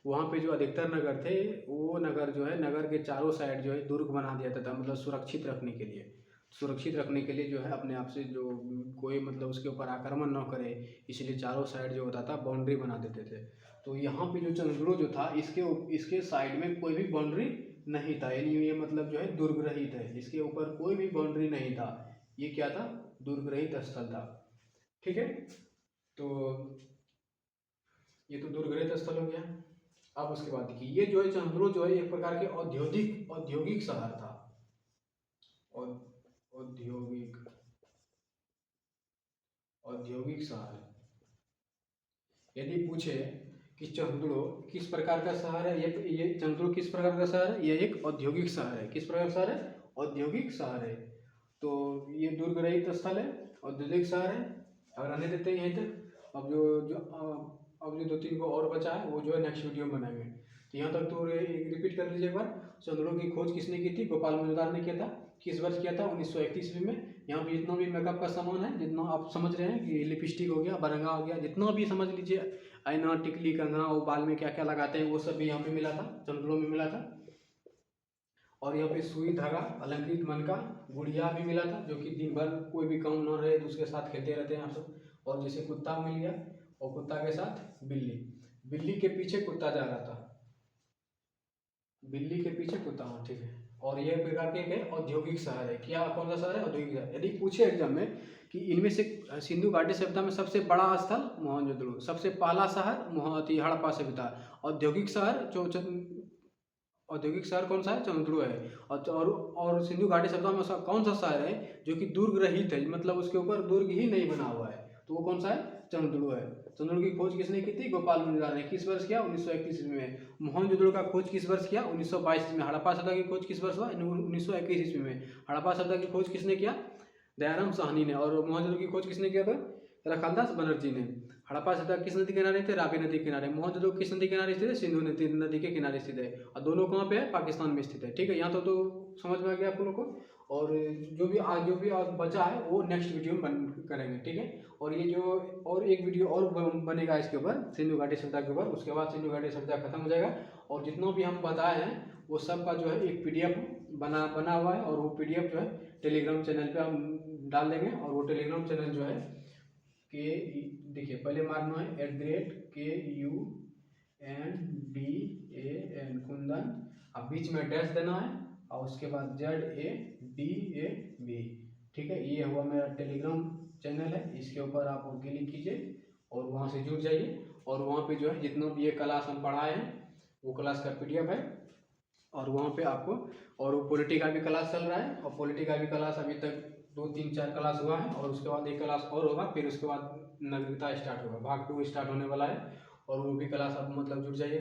Speaker 1: वहाँ पे, जो अधिकतर नगर थे वो नगर जो है, नगर के चारों साइड जो है दुर्ग बना दिया था, मतलब सुरक्षित रखने के लिए, सुरक्षित रखने के लिए जो है, अपने आप से जो कोई मतलब उसके ऊपर आक्रमण न करे, इसलिए चारों साइड जो होता था बाउंड्री बना देते थे। तो यहाँ पे जो चंद्रो जो था, इसके साइड में कोई भी बाउंड्री नहीं था, यानी ये मतलब जो है दुर्ग रहित है, इसके ऊपर कोई भी बाउंड्री नहीं था, ये क्या था, दुर्ग रहित स्थल था। ठीक है, तो ये तो दुर्ग रहित स्थल हो गया। अब उसके बाद देखिए, ये जो है चंद्रो जो है एक प्रकार के औद्योगिक शहर था, औद्योगिक औद्योगिक शहर। यदि पूछे कि चंद्रो किस प्रकार का शहर है, ये चंद्रो किस प्रकार का शहर है, ये एक औद्योगिक शहर है। किस प्रकार का शहर है, औद्योगिक शहर है। तो ये दुर्ग रहित स्थल है, औद्योगिक शहर है। अब रहने देते हैं यहीं तक। अब जो दो तीन को और बचा है वो जो है नेक्स्ट वीडियो में बनाएंगे। तो यहाँ तक तो रिपीट कर लीजिए एक बार। चंद्रो की खोज किसने की थी, गोपाल मुजुमदार ने किया था। किस वर्ष किया था, 1931 ईस्वी में। यहाँ पे जितना भी मेकअप का सामान है, जितना आप समझ रहे हैं कि लिपस्टिक हो गया, बरंगा हो गया, जितना भी समझ लीजिए, आईना, टिकली, कंगना, वो बाल में क्या क्या लगाते हैं, वो सब भी यहाँ पे मिला था, चंद्रो में मिला था। और यहाँ पे सुई, धागा, अलंकृत मनका, गुड़िया भी मिला था, जो कि दिन भर कोई भी काम न रहे तो उसके साथ खेलते रहते हैं आप सब। और जैसे कुत्ता मिल गया, और कुत्ता के साथ बिल्ली, बिल्ली के पीछे कुत्ता जा रहा था, बिल्ली के पीछे कुत्ता, हाँ ठीक है। और यह प्रकार के एक है औद्योगिक शहर है। क्या, कौन सा शहर है, औद्योगिक शहर। यदि पूछे एग्जाम में कि इनमें से सिंधु घाटी सभ्यता में सबसे बड़ा स्थल मोहनजोदड़ो, सबसे पहला शहर हड़प्पा सभ्यता, औद्योगिक शहर औद्योगिक शहर कौन सा है, चंद्रो है। और सिंधु घाटी सभ्यता में कौन सा शहर है जो कि दुर्ग रहित है, मतलब उसके ऊपर दुर्ग ही नहीं बना हुआ है, तो वो कौन सा है, चंद्रो है। चंद्रो की खोज किसने की थी, गोपाल मुजुमदार ने। किस वर्ष किया, 1931 ईस्वी में। मोहनजोदड़ो का खोज किस वर्ष किया, 1922 में। हड़प्पा सभ्यता की खोज किस वर्ष हुआ, 1921 ईस्वी में। हड़प्पा सभ्यता की खोज किसने किया, दयाराम साहनी ने। और मोहनजोदड़ो की खोज किसने किया था, रखालदास बनर्जी ने। हड़प्पा सभ्यता किस नदी के किनारे थे, रावी नदी के किनारे। मोहनजोदड़ो किस नदी के किनारे स्थित है, सिंधु नदी के किनारे स्थित है। और दोनों कहाँ पे है, पाकिस्तान में स्थित है। ठीक है, यहाँ तो समझ में आ गया आप लोगों को। और जो भी आज बचा है वो नेक्स्ट वीडियो में करेंगे। ठीक है, और ये जो और एक वीडियो और बनेगा इसके ऊपर, सिंधु घाटी सभ्यता के ऊपर। उसके बाद सिंधु घाटी सभ्यता खत्म हो जाएगा। और जितना भी हम बताए हैं वो सब का जो है एक PDF बना हुआ है, और वो PDF जो है टेलीग्राम चैनल पे हम डाल देंगे। और वो टेलीग्राम चैनल जो है के, देखिए पहले मारना है KUNDAN कुंदन, अब बीच में डैश देना है, और उसके बाद ZADAB। ठीक है, ये हुआ मेरा टेलीग्राम चैनल है, इसके ऊपर आप क्लिक कीजिए और वहाँ से जुड़ जाइए। और वहाँ पे जो है जितना भी ये क्लास हम पढ़ाए हैं वो क्लास का PDF है। और वहाँ पे आपको, और वो पॉलिटी का भी क्लास चल रहा है, और पॉलिटी का भी क्लास अभी तक 2 3 4 क्लास हुआ है, और उसके बाद एक क्लास और होगा, फिर उसके बाद नागरिकता स्टार्ट होगा, भाग 2 स्टार्ट होने वाला है। और वो भी क्लास आप मतलब जुड़ जाइए।